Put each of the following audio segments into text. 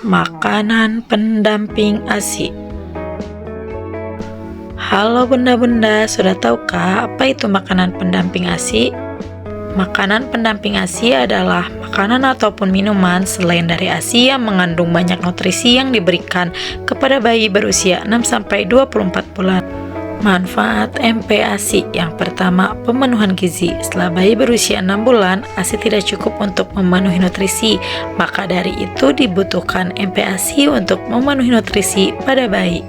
Makanan pendamping ASI. Halo bunda-bunda, sudah tahukah apa itu makanan pendamping ASI? Makanan pendamping ASI adalah makanan ataupun minuman selain dari ASI yang mengandung banyak nutrisi yang diberikan kepada bayi berusia 6-24 bulan. Manfaat MPASI. Yang pertama, pemenuhan gizi. Setelah bayi berusia 6 bulan, ASI tidak cukup untuk memenuhi nutrisi. Maka dari itu dibutuhkan MPASI untuk memenuhi nutrisi pada bayi.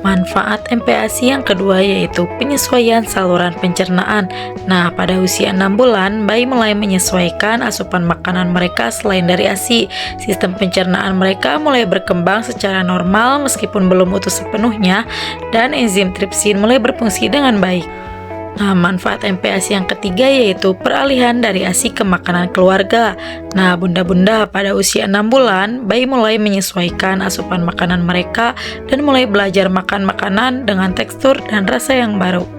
Manfaat MPASI yang kedua yaitu penyesuaian saluran pencernaan. Nah, pada usia 6 bulan, bayi mulai menyesuaikan asupan makanan mereka selain dari ASI. Sistem pencernaan mereka mulai berkembang secara normal meskipun belum utuh sepenuhnya, dan enzim tripsin mulai berfungsi dengan baik. Nah, manfaat MPASI yang ketiga yaitu peralihan dari ASI ke makanan keluarga. Nah, bunda-bunda, pada usia 6 bulan, bayi mulai menyesuaikan asupan makanan mereka dan mulai belajar makan makanan dengan tekstur dan rasa yang baru.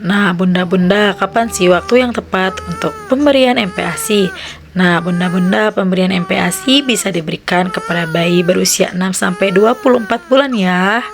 Nah, bunda-bunda, kapan sih waktu yang tepat untuk pemberian MPASI? Nah, bunda-bunda, pemberian MPASI bisa diberikan kepada bayi berusia 6-24 bulan ya.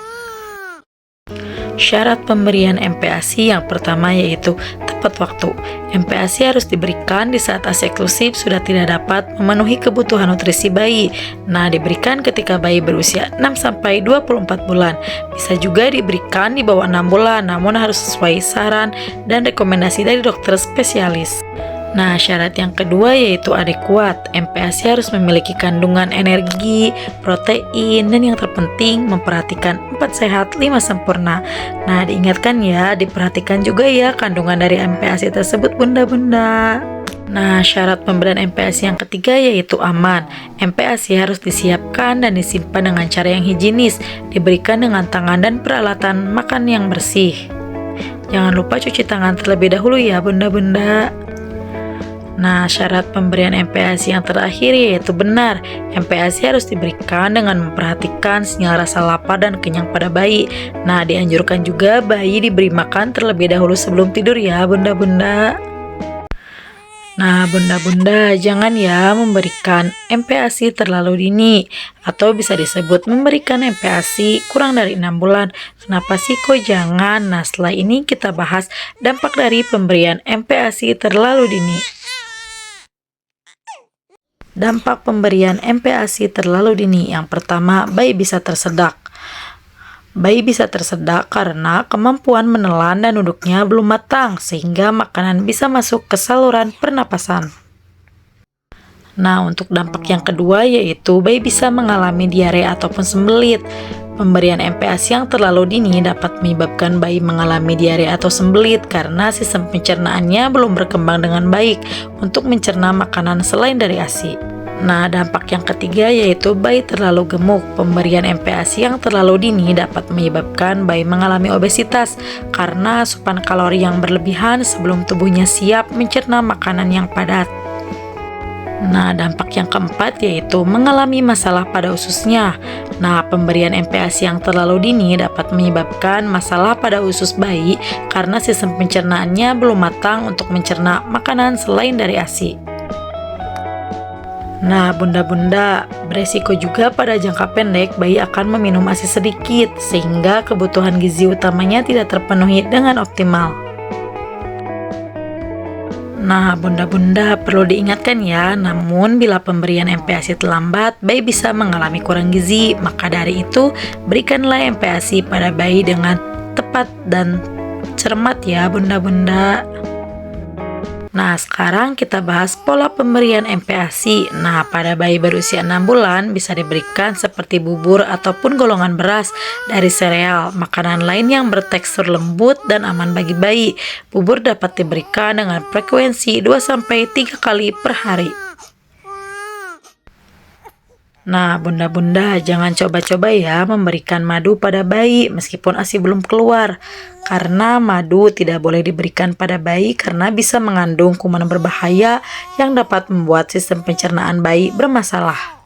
Syarat pemberian MPASI yang pertama yaitu tepat waktu. MPASI harus diberikan di saat ASI eksklusif sudah tidak dapat memenuhi kebutuhan nutrisi bayi. Nah, diberikan ketika bayi berusia 6-24 bulan. Bisa juga diberikan di bawah 6 bulan, namun harus sesuai saran dan rekomendasi dari dokter spesialis. Nah, syarat yang kedua yaitu adekuat. MPASI harus memiliki kandungan energi, protein, dan yang terpenting memperhatikan 4 sehat, 5 sempurna. Nah, diingatkan ya, diperhatikan juga ya kandungan dari MPASI tersebut bunda-bunda. Nah, syarat pemberian MPASI yang ketiga yaitu aman. MPASI harus disiapkan dan disimpan dengan cara yang higienis, diberikan dengan tangan dan peralatan makan yang bersih. Jangan lupa cuci tangan terlebih dahulu ya bunda-bunda. Nah, syarat pemberian MPASI yang terakhir yaitu benar. MPASI harus diberikan dengan memperhatikan sinyal rasa lapar dan kenyang pada bayi. Nah, dianjurkan juga bayi diberi makan terlebih dahulu sebelum tidur ya bunda-bunda. Nah, bunda-bunda, jangan ya memberikan MPASI terlalu dini, atau bisa disebut memberikan MPASI kurang dari 6 bulan. Kenapa sih kok jangan? Nah, setelah ini kita bahas dampak dari pemberian MPASI terlalu dini. Dampak pemberian MPASI terlalu dini. Yang pertama, bayi bisa tersedak. Bayi bisa tersedak karena kemampuan menelan dan duduknya belum matang, sehingga makanan bisa masuk ke saluran pernapasan. Nah, untuk dampak yang kedua yaitu bayi bisa mengalami diare ataupun sembelit. Pemberian MPASI yang terlalu dini dapat menyebabkan bayi mengalami diare atau sembelit karena sistem pencernaannya belum berkembang dengan baik untuk mencerna makanan selain dari ASI. Nah, dampak yang ketiga yaitu bayi terlalu gemuk. Pemberian MPASI yang terlalu dini dapat menyebabkan bayi mengalami obesitas karena asupan kalori yang berlebihan sebelum tubuhnya siap mencerna makanan yang padat. Nah, dampak yang keempat yaitu mengalami masalah pada ususnya. Nah, pemberian MPASI yang terlalu dini dapat menyebabkan masalah pada usus bayi karena sistem pencernaannya belum matang untuk mencerna makanan selain dari ASI. Nah, bunda-bunda, beresiko juga pada jangka pendek bayi akan meminum ASI sedikit sehingga kebutuhan gizi utamanya tidak terpenuhi dengan optimal. Nah, bunda-bunda, perlu diingatkan ya, namun bila pemberian MPASI terlambat, bayi bisa mengalami kurang gizi. Maka dari itu, berikanlah MPASI pada bayi dengan tepat dan cermat ya bunda-bunda. Nah, sekarang kita bahas pola pemberian MPASI. Nah, pada bayi berusia 6 bulan bisa diberikan seperti bubur ataupun golongan beras dari sereal, makanan lain yang bertekstur lembut dan aman bagi bayi. Bubur dapat diberikan dengan frekuensi 2-3 kali per hari. Nah, bunda-bunda, jangan coba-coba ya memberikan madu pada bayi meskipun ASI belum keluar. Karena madu tidak boleh diberikan pada bayi karena bisa mengandung kuman berbahaya yang dapat membuat sistem pencernaan bayi bermasalah.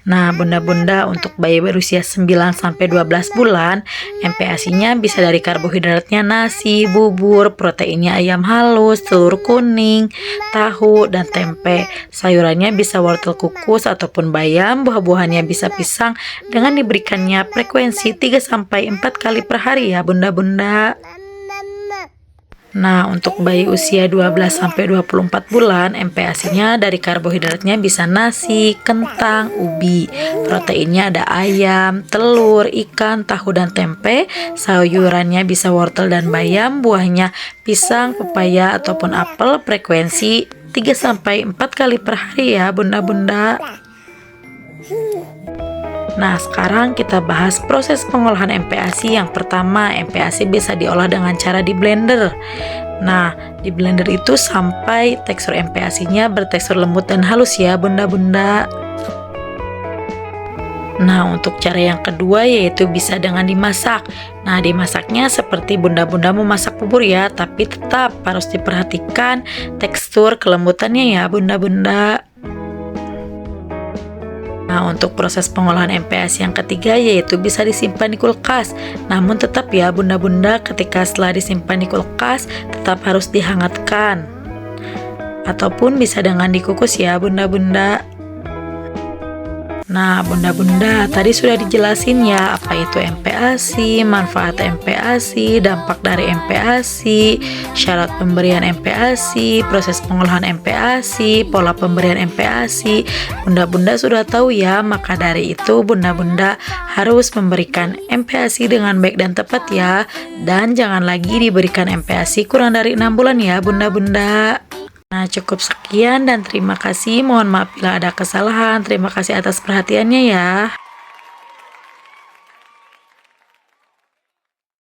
Nah, bunda-bunda, untuk bayi berusia 9-12 bulan, MPASI-nya bisa dari karbohidratnya nasi, bubur, proteinnya ayam halus, telur kuning, tahu, dan tempe. Sayurannya bisa wortel kukus ataupun bayam, buah-buahannya bisa pisang dengan diberikannya frekuensi 3-4 kali per hari ya, bunda-bunda. Nah, untuk bayi usia 12-24 bulan, MPASI-nya dari karbohidratnya bisa nasi, kentang, ubi. Proteinnya ada ayam, telur, ikan, tahu, dan tempe. Sayurannya bisa wortel dan bayam, buahnya pisang, pepaya, ataupun apel. Frekuensi 3-4 kali per hari ya, bunda-bunda. Nah, sekarang kita bahas proses pengolahan MPASI. Yang pertama, MPASI bisa diolah dengan cara di blender. Nah, di blender itu sampai tekstur MPASI-nya bertekstur lembut dan halus ya, bunda-bunda. Nah, untuk cara yang kedua yaitu bisa dengan dimasak. Nah, dimasaknya seperti bunda-bunda memasak bubur ya, tapi tetap harus diperhatikan tekstur kelembutannya ya, bunda-bunda. Nah, untuk proses pengolahan MPASI yang ketiga yaitu bisa disimpan di kulkas. Namun tetap ya bunda-bunda, ketika setelah disimpan di kulkas tetap harus dihangatkan. Ataupun bisa dengan dikukus ya bunda-bunda. Nah, bunda-bunda, tadi sudah dijelasin ya apa itu MPASI, manfaat MPASI, dampak dari MPASI, syarat pemberian MPASI, proses pengolahan MPASI, pola pemberian MPASI. Bunda-bunda sudah tahu ya, maka dari itu bunda-bunda harus memberikan MPASI dengan baik dan tepat ya. Dan jangan lagi diberikan MPASI kurang dari 6 bulan ya bunda-bunda. Nah, cukup sekian dan terima kasih. Mohon maaf bila ada kesalahan. Terima kasih atas perhatiannya ya.